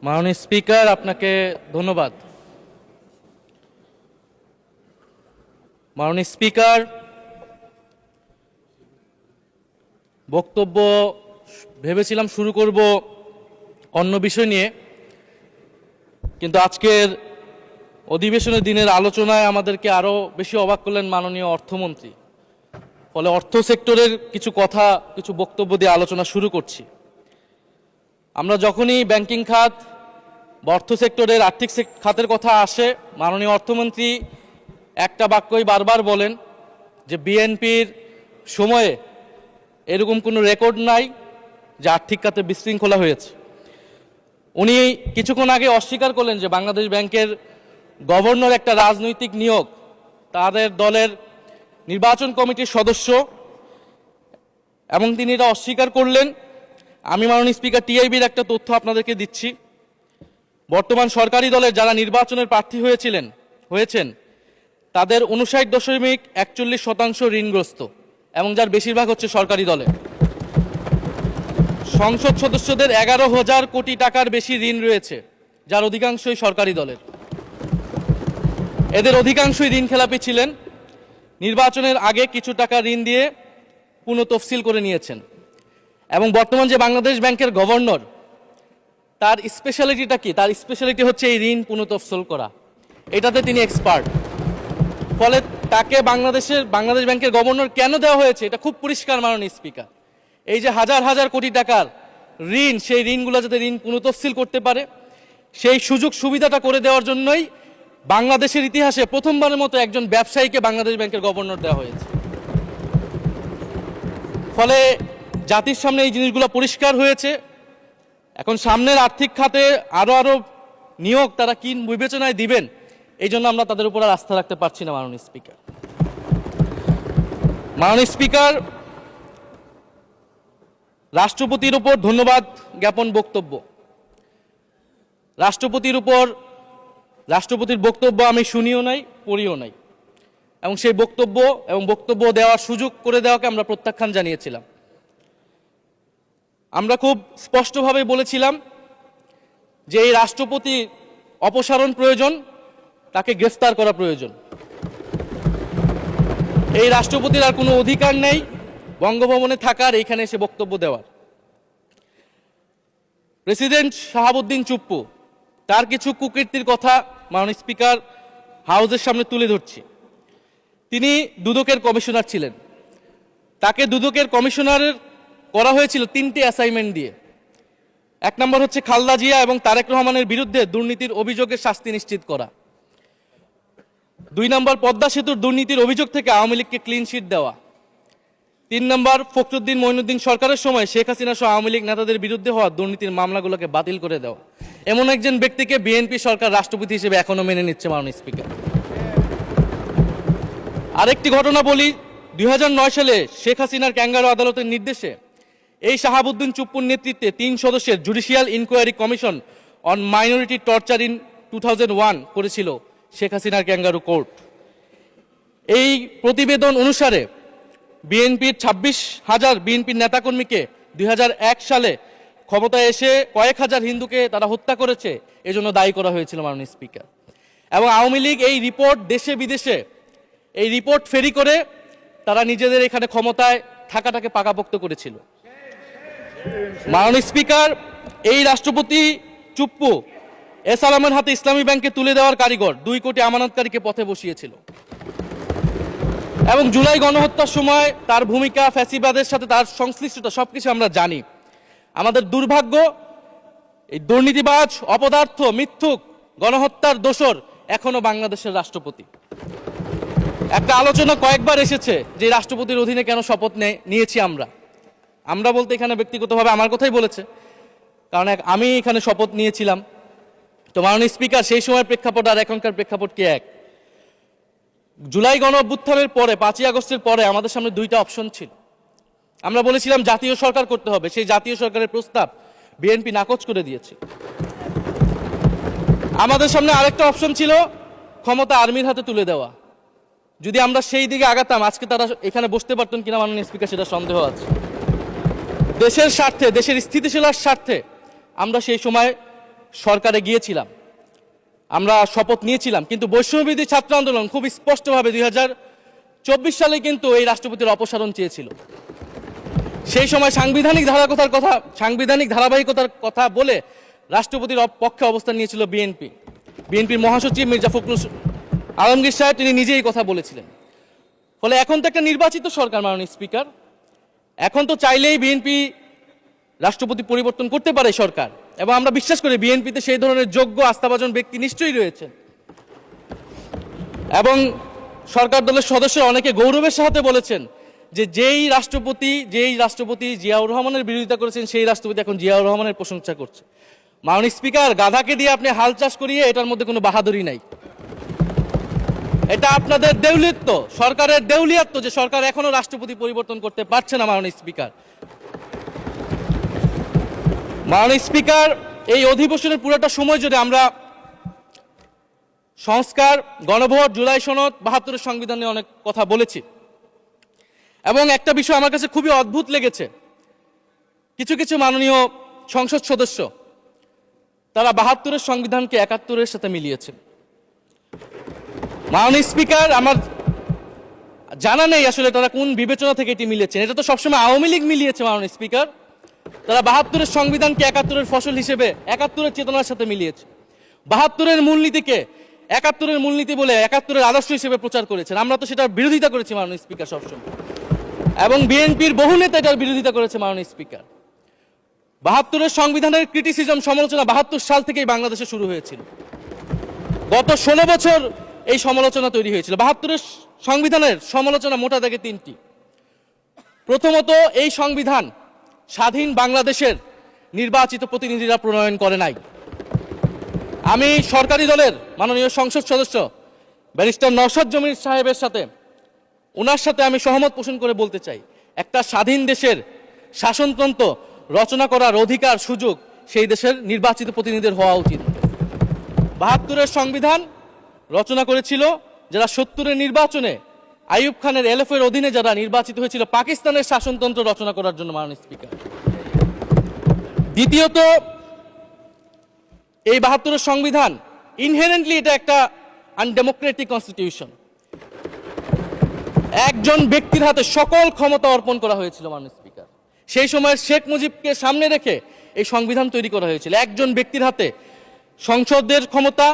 মাননীয় স্পিকার, আপনাকে ধন্যবাদ। মাননীয় স্পিকার, বক্তব্য ভেবেছিলাম শুরু করব অন্য বিষয় নিয়ে, কিন্তু আজকের অধিবেশনের দিনের আলোচনায় আমাদেরকে আরও বেশি অবাক করলেন মাননীয় অর্থমন্ত্রী। ফলে অর্থ সেক্টরের কিছু বক্তব্য দিয়ে আলোচনা শুরু করছি। আমরা যখনই ব্যাংকিং খাত বা অর্থ সেক্টরের আর্থিক খাতের কথা আসে, মাননীয় অর্থমন্ত্রী একটা বাক্যই বারবার বলেন যে বিএনপির সময়ে এরকম কোনো রেকর্ড নাই যে আর্থিক খাতে বিশৃঙ্খলা হয়েছে। উনি কিছুক্ষণ আগে অস্বীকার করলেন যে বাংলাদেশ ব্যাংকের গভর্নর একটা রাজনৈতিক নিয়োগ, তাদের দলের নির্বাচন কমিটির সদস্য, এবং তিনি এটা অস্বীকার করলেন। আমি মাননীয় স্পিকার টিআইবির একটা তথ্য আপনাদেরকে দিচ্ছি। বর্তমান সরকারি দলের যারা নির্বাচনের প্রার্থী হয়েছেন তাদের 59.41% ঋণগ্রস্ত, এবং যার বেশিরভাগ হচ্ছে সরকারি দলে। সংসদ সদস্যদের 11,000 কোটি টাকার বেশি ঋণ রয়েছে, যার অধিকাংশই সরকারি দলের। এদের অধিকাংশই ঋণ খেলাপি ছিলেন, নির্বাচনের আগে কিছু টাকা ঋণ দিয়ে পুনঃতফসিল করে নিয়েছেন। এবং বর্তমান যে বাংলাদেশ ব্যাংকের গভর্নর, তার স্পেশালিটিটা কি? তার স্পেশালিটি হচ্ছে এই ঋণ পুনঃতফসিল করা, এটাতে তিনি এক্সপার্ট। ফলে তাকে বাংলাদেশ ব্যাংকের গভর্নর কেন দেওয়া হয়েছে এটা খুব পরিষ্কার মাননীয় স্পিকার। এই যে হাজার হাজার কোটি টাকার ঋণ, সেই ঋণগুলো যাতে ঋণ পুনঃতফসিল করতে পারে, সেই সুযোগ সুবিধাটা করে দেওয়ার জন্যই বাংলাদেশের ইতিহাসে প্রথমবারের মতো একজন ব্যবসায়ীকে বাংলাদেশ ব্যাংকের গভর্নর দেওয়া হয়েছে। ফলে জাতির সামনে এই জিনিসগুলো পরিষ্কার হয়েছে। এখন সামনের আর্থিক খাতে আরো নিয়োগ তারা কি বিবেচনায় দিবেন, এই জন্য আমরা তাদের উপর আর আস্থা রাখতে পারছি না মাননীয় স্পিকার। মাননীয় স্পিকার, রাষ্ট্রপতির উপর ধন্যবাদ জ্ঞাপন বক্তব্য। রাষ্ট্রপতির বক্তব্য আমি শুনিও নাই, পড়িও নাই, এবং সেই বক্তব্য দেওয়ার সুযোগ করে দেওয়াকে আমরা প্রত্যাখ্যান জানিয়েছিলাম। আমরা খুব স্পষ্টভাবে বলেছিলাম যে এই রাষ্ট্রপতি অপসারণ প্রয়োজন, তাকে গ্রেফতার করা প্রয়োজন। এই রাষ্ট্রপতির আর কোনো অধিকার নেই বঙ্গভবনে থাকার, এইখানে এসে বক্তব্য দেওয়ার। প্রেসিডেন্ট শাহাবুদ্দিন চুপ্পু, তার কিছু কুকীর্তির কথা মাননীয় স্পিকার হাউসের সামনে তুলে ধরছি। তিনি দুদকের কমিশনার ছিলেন। তাকে দুদকের কমিশনারের করা হয়েছিল 3টি অ্যাসাইনমেন্ট দিয়ে। 1 নম্বর হচ্ছে খালেদা জিয়া এবং তারেক রহমানের বিরুদ্ধে দুর্নীতির অভিযোগের শাস্তি নিশ্চিত করা। 2 নম্বর পদ্মা সেতুর দুর্নীতির অভিযোগ থেকে আওয়ামী লীগকে ক্লিন শিট দেওয়া। 3 নম্বর ফখরুদ্দিন মঈনুদ্দিন সরকারের সময় শেখ হাসিনা সহ আওয়ামী লীগ নেতাদের বিরুদ্ধে হওয়া দুর্নীতির মামলাগুলোকে বাতিল করে দেওয়া। এমন একজন ব্যক্তিকে বিএনপি সরকার রাষ্ট্রপতি হিসেবে এখনো মেনে নিচ্ছে মাননীয় স্পিকার। আরেকটি ঘটনা বলি, 2009 সালে শেখ হাসিনার ক্যাঙ্গারু আদালতের নির্দেশে এই শাহাবুদ্দিন চুপ্পুর নেতৃত্বে 3 সদস্যের judicial inquiry commission on minority torture in 2001 করেছিল শেখ হাসিনার ক্যাঙ্গারু কোর্ট। এই প্রতিবেদন অনুসারে বিএনপির 26,000 বিএনপির নেতাকর্মীকে 2001 সালে ক্ষমতায় এসে কয়েক হাজার হিন্দুকে তারা হত্যা করেছে, এজন্য দায়ী করা হয়েছিল মাননীয় স্পিকার। এবং আওয়ামী লীগ এই রিপোর্ট দেশে বিদেশে এই রিপোর্ট ফেরি করে তারা নিজেদের এখানে ক্ষমতায় থাকাটাকে পাকাপোক্ত করেছিল। মাননীয় স্পিকার, এই রাষ্ট্রপতি চুপ্পু এস আলমের হাতে ইসলামী ব্যাংকে তুলে দেওয়ার কারিগর, 2 কোটি আমানতকারীকে পথে বসিয়েছিল। এবং জুলাই গণহত্যার সময় তার ভূমিকা, ফ্যাসিবাদের সাথে তার সংশ্লিষ্টতা সবকিছু আমরা জানি। আমাদের দুর্ভাগ্য, এই দুর্নীতিবাজ, অপদার্থ, মিথ্যুক, গণহত্যার দোষর এখনো বাংলাদেশের রাষ্ট্রপতি। একটা আলোচনা কয়েকবার এসেছে যে রাষ্ট্রপতির অধীনে কেন শপথ নিয়েছি আমরা বলতে এখানে ব্যক্তিগতভাবে আমার কথাই বলেছে, কারণ আমি এখানে শপথ নিয়েছিলাম। তো মাননীয় স্পিকার, সেই সময়ের প্রেক্ষাপট আর এখনকার প্রেক্ষাপট কি এক? জুলাই গণ অভ্যুত্থানের পরে 5ই আগস্টের পরে আমাদের সামনে 2টা অপশন ছিল। আমরা বলেছিলাম জাতীয় সরকার করতে হবে, সেই জাতীয় সরকারের প্রস্তাব বিএনপি নাকচ করে দিয়েছে। আমাদের সামনে আরেকটা অপশন ছিল ক্ষমতা আর্মির হাতে তুলে দেওয়া। যদি আমরা সেই দিকে আগাতাম, আজকে তারা এখানে বসতে পারতেন কিনা মাননীয় স্পিকার সেটা সন্দেহ আছে। দেশের স্বার্থে, দেশের স্থিতিশীলতার স্বার্থে আমরা সেই সময় সরকারে গিয়েছিলাম, আমরা শপথ নিয়েছিলাম, কিন্তু বৈষম্যবিরোধী ছাত্র আন্দোলন খুব স্পষ্টভাবে 2024 সালে কিন্তু এই রাষ্ট্রপতির অপসারণ চেয়েছিল। সেই সময় সাংবিধানিক ধারাবাহিকতার কথা বলে রাষ্ট্রপতির পক্ষে অবস্থান নিয়েছিল বিএনপির মহাসচিব মির্জা ফখরুল আলমগীর সাহেব, তিনি নিজেই কথা বলেছিলেন। ফলে এখন তো একটা নির্বাচিত সরকার মাননীয় স্পিকার, এখন তো চাইলেই বিএনপি রাষ্ট্রপতি পরিবর্তন করতে পারে সরকার, এবং আমরা বিশ্বাস করি বিএনপিতে সেই ধরনের যোগ্য আস্থাভাজন ব্যক্তি নিশ্চয়ই রয়েছেন। এবং সরকার দলের সদস্যরা অনেকে গৌরবের সাথে বলেছেন যে যেই রাষ্ট্রপতি জিয়াউর রহমানের বিরোধিতা করেছেন সেই রাষ্ট্রপতি এখন জিয়াউর রহমানের প্রশংসা করছে। মাননীয় স্পিকার, গাধাকে দিয়ে আপনি হাল চাষ করিয়ে এটার মধ্যে কোনো বাহাদুরি নাই। এটা আপনাদের দেউলিয়ত্ব, সরকারের দেউলিয়াত্ব যে সরকার এখনো রাষ্ট্রপতি পরিবর্তন করতে পারছে না। মাননীয় স্পিকার, এই অধিবেশনের পুরোটা সময় জুড়ে আমরা সংস্কার, গণভোট, জুলাই সনদ, 72-এর সংবিধান নিয়ে অনেক কথা বলেছি। এবং একটা বিষয় আমার কাছে খুবই অদ্ভুত লেগেছে, কিছু মাননীয় সংসদ সদস্য তারা 72-এর সংবিধানকে 71-এর সাথে মিলিয়েছেন। মাননীয় স্পিকার, আমার জানা নেই আসলে তারা কোন বিবেচনা থেকে এটি মিলিয়েছেন। এটা তো সবসময় আওয়ামী লীগ মিলিয়েছে মাননীয় স্পিকার। তারা 72-এর সংবিধানকে 71-এর ফসল হিসেবে 71-এর চেতনার সাথে মিলিয়েছে। 72-এর মূলনীতিকে 71-এর মূলনীতি বলে 71-এর আদর্শ হিসেবে প্রচার করেছেন। আমরা তো সেটার বিরোধিতা করেছি মাননীয় স্পিকার সবসময়, এবং বিএনপির বহু নেতা এটার বিরোধিতা করেছে মাননীয় স্পিকার। 72-এর সংবিধানের ক্রিটিসিজম, সমালোচনা 72 সাল থেকেই বাংলাদেশে শুরু হয়েছিল। গত 16 বছর এই সমালোচনা তৈরি হয়েছিল। 72-এর সংবিধানের সমালোচনা মোটা দাগে তিনটি। প্রথমত, এই সংবিধান স্বাধীন বাংলাদেশের নির্বাচিত প্রতিনিধিরা প্রণয়ন করে নাই। আমি সরকারি দলের মাননীয় সংসদ সদস্য ব্যারিস্টার নওশাদ জমির সাহেবের সাথে, ওনার সাথে আমি সহমত পোষণ করে বলতে চাই, একটা স্বাধীন দেশের শাসনতন্ত্র রচনা করার অধিকার, সুযোগ সেই দেশের নির্বাচিত প্রতিনিধিদের হওয়া উচিত। 72-এর সংবিধান রচনা করেছিল যারা 70-এর নির্বাচনে আইয়ুব খানের এলএফের অধীনে যারা নির্বাচিত হয়েছিল পাকিস্তানের শাসনতন্ত্র রচনা করার জন্য মাননীয় স্পিকার। দ্বিতীয়ত, এই 72-এর সংবিধান ইনহেরেন্টলি এটা একটা আনডেমোক্রেটিক কনস্টিটিউশন। একজন ব্যক্তির হাতে সকল ক্ষমতা অর্পণ করা হয়েছিল মাননীয় স্পিকার। সেই সময় শেখ মুজিবকে সামনে রেখে এই সংবিধান তৈরি করা হয়েছিল। একজন ব্যক্তির হাতে সংসদের ক্ষমতা,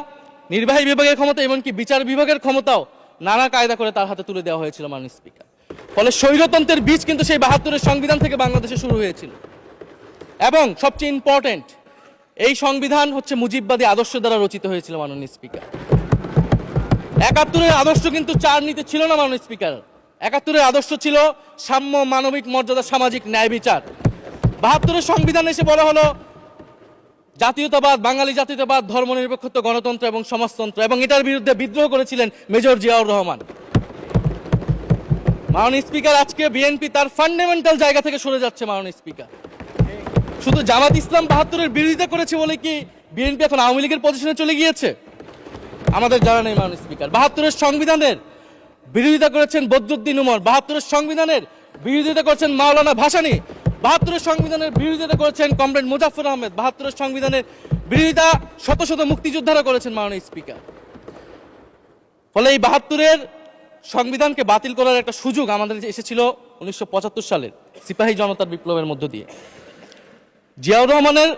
নির্বাহী বিভাগের ক্ষমতা, এমনকি বিচার বিভাগের ক্ষমতাও নানা কায়দা করে তার হাতে তুলে দেওয়া হয়েছিল মাননীয় স্পিকার। ফলে স্বৈরতন্ত্রের বীজ কিন্তু সেই 72-এর সংবিধান থেকে বাংলাদেশে শুরু হয়েছিল। এবং সবচেয়ে ইম্পর্টেন্ট, এই সংবিধান হচ্ছে মুজিববাদী আদর্শ দ্বারা রচিত হয়েছিল মাননীয় স্পিকার। 71-এর আদর্শ কিন্তু চার নীতি ছিল না মাননীয় স্পিকার। 71-এর আদর্শ ছিল সাম্য, মানবিক মর্যাদা, সামাজিক ন্যায় বিচার। 72-এর সংবিধান এসে বলা হলো জাতীয়তাবাদ, বাঙালি জাতীয়তাবাদ, ধর্মনিরপেক্ষত্ব, গণতন্ত্র এবং সমাজতন্ত্র, এবং এটার বিরুদ্ধে বিদ্রোহ করেছিলেন মেজর জিয়াউর রহমান। মাননীয় স্পিকার, আজকে বিএনপি তার ফান্ডামেন্টাল জায়গা থেকে সরে যাচ্ছে মাননীয় স্পিকার। শুধু জামাত ইসলাম 72-এর বিরোধিতা করেছে বলে কি বিএনপি এখন আওয়ামী লীগের পজিশনে চলে গিয়েছে? আমাদের জানা নেই মাননীয় স্পিকার। 72-এর সংবিধানের বিরোধিতা করেছেন বদরুদ্দিন উমর, 72-এর সংবিধানের বিরোধিতা করেছেন মাওলানা ভাসানী, 72-এর সংবিধানের বিরোধিতা করেছেন কমরেড মুজাফফর আহমেদ, 72-এর সংবিধানের বিরোধিতা শত শত মুক্তিযোদ্ধারা করেছেন মাননীয় স্পিকার। ফলে এই 72-এর সংবিধানকে বাতিল করার একটা সুযোগ আমাদের এসেছিল 1975 সালের সিপাহী জনতার বিপ্লবের মধ্য দিয়ে। জিয়াউর রহমানের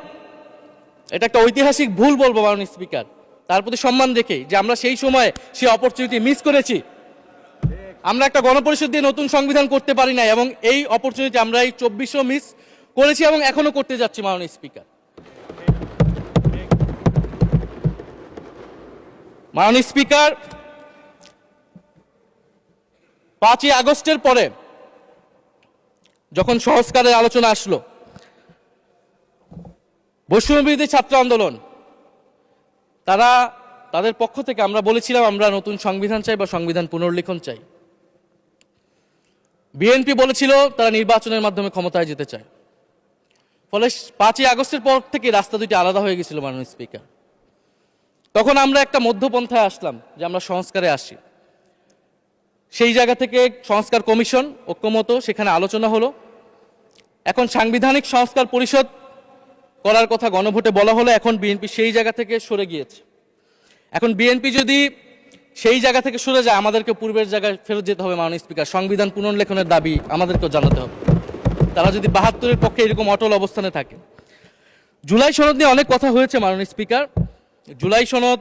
এটা একটা ঐতিহাসিক ভুল বলবো মাননীয় স্পিকার, তার প্রতি সম্মান রেখে, যে আমরা সেই সময় সেই অপরচুনিটি মিস করেছি। আমরা একটা গণপরিষদ দিয়ে নতুন সংবিধান করতে পারি না, এবং এই অপরচুনিটি আমরা এই 24-ও মিস করেছি এবং এখনো করতে যাচ্ছি মাননীয় স্পিকার। মাননীয় স্পিকার, 5ই আগস্টের পরে যখন সংস্কারের আলোচনা আসলো, বৈষম্যবিরোধী ছাত্র আন্দোলন তাদের পক্ষ থেকে আমরা বলেছিলাম আমরা নতুন সংবিধান চাই বা সংবিধান পুনর্লিখন চাই। বিএনপি বলেছিল তারা নির্বাচনের মাধ্যমে ক্ষমতায় যেতে চায়। ফলে 5ই আগস্টের পর থেকে রাস্তা দুটি আলাদা হয়ে গেছিল মাননীয় স্পিকার। তখন আমরা একটা মধ্যপন্থায় আসলাম যে আমরা সংস্কারে আসি। সেই জায়গা থেকে সংস্কার কমিশন ঐক্যমত, সেখানে আলোচনা হলো। এখন সাংবিধানিক সংস্কার পরিষদ করার কথা গণভোটে বলা হলো, এখন বিএনপি সেই জায়গা থেকে সরে গিয়েছে। এখন বিএনপি যদি সেই জায়গা থেকে সরে যায়, আমাদেরকে পূর্বের জায়গায় ফেরত যেতে হবে। মাননীয় স্পিকার, সংবিধান পুনর্লেখনের দাবি আমাদেরকেও জানাতে হবে। তারা যদি ৭২-এর পক্ষে এরকম অটল অবস্থানে থাকে। জুলাই সনদ নিয়ে অনেক কথা হয়েছে মাননীয় স্পিকার। জুলাই সনদ,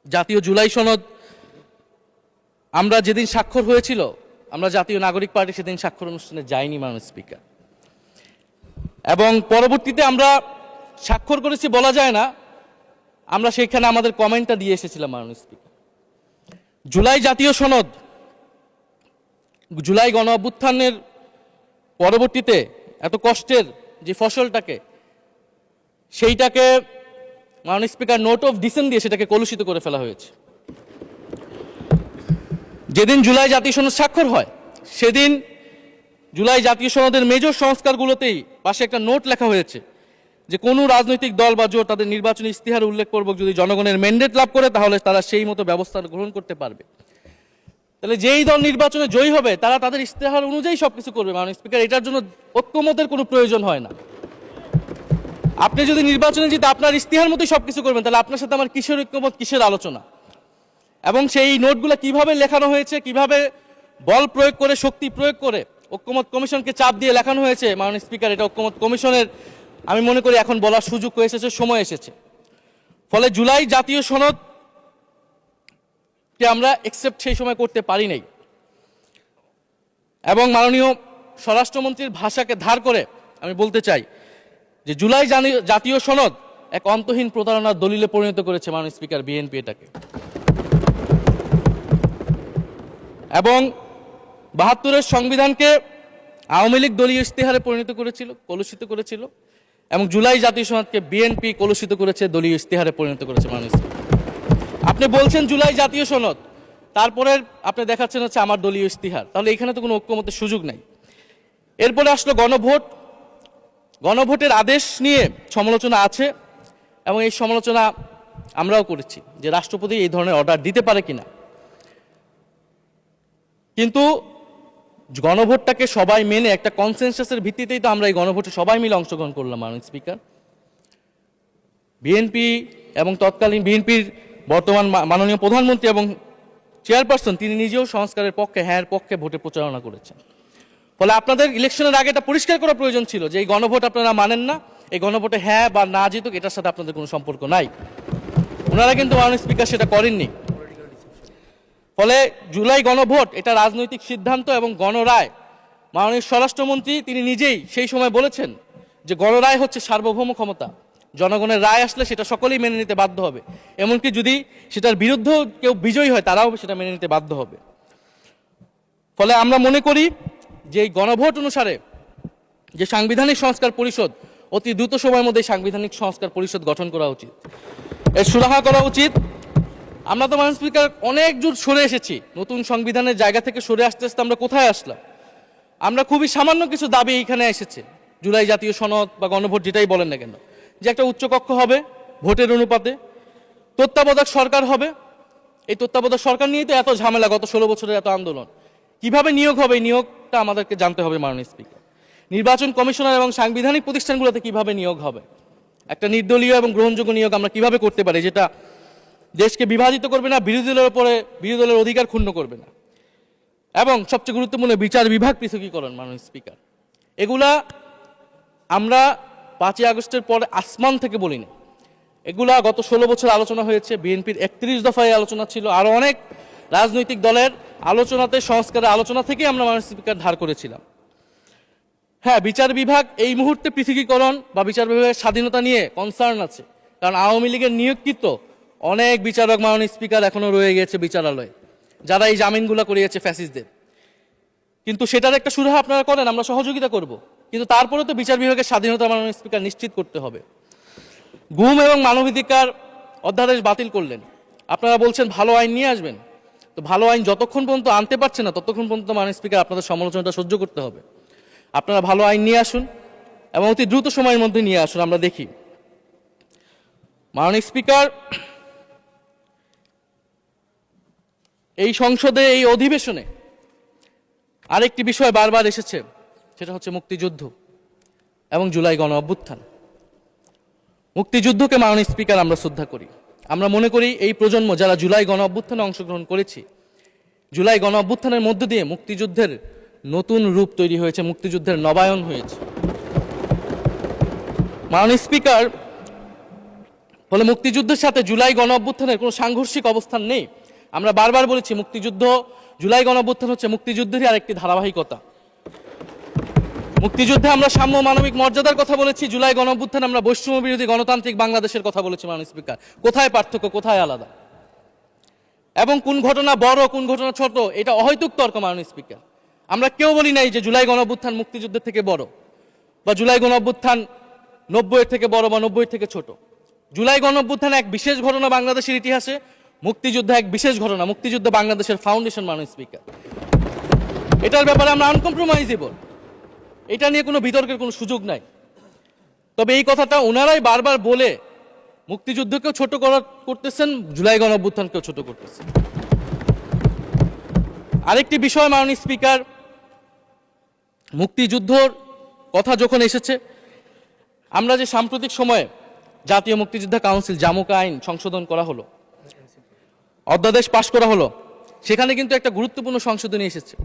জাতীয় জুলাই সনদ, আমরা যেদিন স্বাক্ষর হয়েছিল, আমরা জাতীয় নাগরিক পার্টি সেদিন স্বাক্ষর অনুষ্ঠানে যাইনি মাননীয় স্পিকার, এবং পরবর্তীতে আমরা স্বাক্ষর করেছি বলা যায় না, আমরা সেখানে আমাদের কমেন্টটা দিয়ে এসেছিলাম মাননীয় স্পিকার। জুলাই জাতীয় সনদ, জুলাই গণ অভ্যুত্থানের পরবর্তীতে এত কষ্টের যে ফসলটাকে, সেইটাকে মাননীয় স্পিকার নোট অফ ডিসেন্ট দিয়ে সেটাকে কলুষিত করে ফেলা হয়েছে। যেদিন জুলাই জাতীয় সনদ স্বাক্ষর হয়, সেদিন জুলাই জাতীয় সনদের মেজর সংস্কারগুলোতেই পাশে একটা নোট লেখা হয়েছে যে কোনো রাজনৈতিক দল বা জোট তাদের নির্বাচনী ইস্তিহার উল্লেখপূর্বক যদি জনগণের ম্যান্ডেট লাভ করে, তাহলে তারা সেই মতো ব্যবস্থা গ্রহণ করতে পারবে। তাহলে যেই দল নির্বাচনে জয়ী হবে, তারা তাদের ইস্তেহার অনুযায়ী সবকিছু করবে মাননীয় স্পিকার। এটার জন্য ঐক্যমতের কোনো প্রয়োজন হয় না। আপনি যদি নির্বাচনে জিতে আপনার ইস্তেহার মতোই সবকিছু করবেন, তাহলে আপনার সাথে আমার কিসের ঐক্যমত, কিসের আলোচনা? এবং সেই নোটগুলো কিভাবে লেখানো হয়েছে, কিভাবে বল প্রয়োগ করে, শক্তি প্রয়োগ করে ঐক্যমত কমিশনকে চাপ দিয়ে লেখানো হয়েছে মাননীয় স্পিকার, এটা ঐক্যমত কমিশনের আমি মনে করি এখন বলার সুযোগ হয়ে এসেছে, সময় এসেছে। ফলে জুলাই জাতীয় সনদ কে আমরা একসেপ্ট সেই সময় করতে পারি নাই, এবং মাননীয় স্বরাষ্ট্রমন্ত্রীর ভাষাকে ধার করে আমি বলতে চাই যে জুলাই জাতীয় সনদ এক অন্তহীন প্রতারণার দলিলে পরিণত করেছে মাননীয় স্পিকার বিএনপি এটাকে। এবং ৭২-এর সংবিধানকে আওয়ামী লীগ দলীয় ইস্তেহারে পরিণত করেছিল, কলুষিত করেছিল, এবং জুলাই জাতীয় সনদকে বিএনপি কলুষিত করেছে, দলীয় ইস্তেহারে পরিণত করেছে মাননীয় স্পিকার। আপনি বলছেন জুলাই জাতীয় সনদ, তারপরে আপনি দেখাচ্ছেন হচ্ছে আমার দলীয় ইস্তিহার, তাহলে এখানে তো কোনো ঐক্যমতের সুযোগ নাই। এরপরে আসলো গণভোট। গণভোটের আদেশ নিয়ে সমালোচনা আছে, এবং এই সমালোচনা আমরাও করেছি যে রাষ্ট্রপতি এই ধরনের অর্ডার দিতে পারে কিনা। কিন্তু গণভোটটাকে সবাই মেনে একটা কনসেনসাসের ভিত্তিতেই তো আমরা এই গণভোটে সবাই মিলে অংশগ্রহণ করলাম মাননীয় স্পিকার। বিএনপি এবং তৎকালীন বিএনপির বর্তমান মাননীয় প্রধানমন্ত্রী এবং চেয়ারপারসন, তিনি নিজেও সংস্কারের পক্ষে, হ্যাঁ পক্ষে ভোটে প্রচারণা করেছেন। ফলে আপনাদের ইলেকশনের আগে এটা পরিষ্কার করা প্রয়োজন ছিল যে এই গণভোট আপনারা মানেন না, এই গণভোটে হ্যাঁ বা না জিতুক এটার সাথে আপনাদের কোনো সম্পর্ক নাই। ওনারা কিন্তু মাননীয় স্পিকার সেটা করেননি। ফলে জুলাই গণভোট এটা রাজনৈতিক সিদ্ধান্ত এবং গণরায়। মাননীয় স্বরাষ্ট্রমন্ত্রী তিনি নিজেই সেই সময় বলেছেন যে গণরায় হচ্ছে সার্বভৌম ক্ষমতা, জনগণের রায় আসলে সেটা সকলেই মেনে নিতে বাধ্য হবে, এমনকি যদি সেটার বিরুদ্ধেও কেউ বিজয়ী হয় তারাও সেটা মেনে নিতে বাধ্য হবে। ফলে আমরা মনে করি যে এই গণভোট অনুসারে যে সাংবিধানিক সংস্কার পরিষদ, অতি দ্রুত সময়ের মধ্যে সাংবিধানিক সংস্কার পরিষদ গঠন করা উচিত, এর সুরাহা করা উচিত। আমরা তো মাননীয় স্পিকার অনেক দূর সরে এসেছি, নতুন সংবিধানের জায়গা থেকে সরে আসতে আসতে আমরা কোথায় আসলাম? আমরা খুবই সামান্য কিছু দাবি এখানে এসেছে, জুলাই জাতীয় সনদ বা গণভোট যেটাই বলেন না কেন, যে একটা উচ্চকক্ষ হবে ভোটের অনুপাতে, তত্ত্বাবধায়ক সরকার হবে। এই তত্ত্বাবধায়ক সরকার নিয়েই তো এত ঝামেলা, গত 16 বছরের এত আন্দোলন। কিভাবে নিয়োগ হবে, এই নিয়োগটা আমাদেরকে জানতে হবে মাননীয় স্পিকার। নির্বাচন কমিশনার এবং সাংবিধানিক প্রতিষ্ঠানগুলোতে কিভাবে নিয়োগ হবে, একটা নির্দলীয় এবং গ্রহণযোগ্য নিয়োগ আমরা কিভাবে করতে পারি, যেটা দেশকে বিভাজিত করবে না, বিরোধী দলের উপরে বিরোধী দলের অধিকার ক্ষুণ্ণ করবে না, এবং সবচেয়ে গুরুত্বপূর্ণ বিচার বিভাগ পৃথকীকরণ মাননীয় স্পিকার। এগুলা আমরা 5ই আগস্টের পরে আসমান থেকে বলি না, এগুলা গত 16 বছর আলোচনা হয়েছে। বিএনপির 31 দফায় আলোচনা ছিল, আরো অনেক রাজনৈতিক দলের আলোচনাতে, সংস্কারের আলোচনা থেকে আমরা মাননীয় স্পিকার ধার করেছিলাম। হ্যাঁ, বিচার বিভাগ এই মুহূর্তে পৃথকীকরণ বা বিচার বিভাগের স্বাধীনতা নিয়ে কনসার্ন আছে, কারণ আওয়ামী লীগের নিয়োগকৃত অনেক বিচারক মাননীয় স্পিকার এখনো রয়ে গেছে বিচারালয়ে, যারা এই জামিনগুলো করিয়েছে ফ্যাসিস্টদের। কিন্তু সেটার একটা সুরাহা আপনারা করেন, আমরা সহযোগিতা করব, কিন্তু তারপরে তো বিচার বিভাগের স্বাধীনতা মাননীয় স্পিকার নিশ্চিত করতে হবে। গুম এবং মানবাধিকার অধ্যাদেশ বাতিল করলেন, আপনারা বলছেন ভালো আইন নিয়ে আসবেন, তো ভালো আইন যতক্ষণ পর্যন্ত আনতে পারছেন না ততক্ষণ পর্যন্ত মাননীয় স্পিকার আপনাদের সমালোচনাটা সহ্য করতে হবে। আপনারা ভালো আইন নিয়ে আসুন এবং অতি দ্রুত সময়ের মধ্যে নিয়ে আসুন, আমরা দেখি। মাননীয় স্পিকার, এই সংসদে, এই অধিবেশনে আরেকটি বিষয় বারবার এসেছে, সেটা হচ্ছে মুক্তিযুদ্ধ এবং জুলাই গণ অভ্যুত্থান। মুক্তিযুদ্ধকে মাননীয় স্পিকার আমরা শ্রদ্ধা করি। আমরা মনে করি এই প্রজন্ম যারা জুলাই গণ অভ্যুত্থানে অংশগ্রহণ করেছি, জুলাই গণ অভ্যুত্থানের মধ্য দিয়ে মুক্তিযুদ্ধের নতুন রূপ তৈরি হয়েছে, মুক্তিযুদ্ধের নবায়ন হয়েছে। মাননীয় স্পিকার, ফলে মুক্তিযুদ্ধের সাথে জুলাই গণ অভ্যুত্থানের কোনো সাংঘর্ষিক অবস্থান নেই। আমরা বারবার বলেছি মুক্তিযুদ্ধ, জুলাই গণ অভ্যুত্থান হচ্ছে মুক্তিযুদ্ধেরই আরেকটি ধারাবাহিকতা। মুক্তিযুদ্ধে আমরা সাম্য মানবিক মর্যাদার কথা বলেছি, জুলাই গণ অভ্যুত্থানে আমরা বৈষম্য বিরোধী গণতান্ত্রিক বাংলাদেশের কথা বলেছি। মাননীয় স্পিকার, কোথায় পার্থক্য, কোথায় আলাদা, এবং কোন ঘটনা বড় কোন ঘটনা ছোট, এটা অহৈতুক তর্ক। মাননীয় স্পিকার, আমরা কেউ বলি নাই যে জুলাই গণ অভ্যুত্থান মুক্তিযুদ্ধের থেকে বড়, বা জুলাই গণ অভ্যুত্থান 90-এর থেকে বড় বা 90-এর থেকে ছোট। জুলাই গণ অভ্যুত্থান এক বিশেষ ঘটনা বাংলাদেশের ইতিহাসে, মুক্তিযুদ্ধ এক বিশেষ ঘটনা, মুক্তিযুদ্ধ বাংলাদেশের ফাউন্ডেশন। মাননীয় স্পিকার, এটার ব্যাপারে আমরা আনকম্প্রোমাইজেবল, এটা নিয়ে কোনো বিতর্কের কোনো সুযোগ নাই। তবে এই কথাটা ওনারাই বারবার বলে মুক্তিযুদ্ধকেও ছোট করতেছেন, জুলাই গণ অভ্যুত্থানকেও ছোট করতেছেন। আরেকটি বিষয় মাননীয় স্পিকার, মুক্তিযুদ্ধর কথা যখন এসেছে, আমরা যে সাম্প্রতিক সময়ে জাতীয় মুক্তিযোদ্ধা কাউন্সিল জামুকা আইন সংশোধন করা হলো, অধ্যাদেশ পাশ করা হলো, সেখানে কিন্তু একটা গুরুত্বপূর্ণ সংশোধনী এসেছে।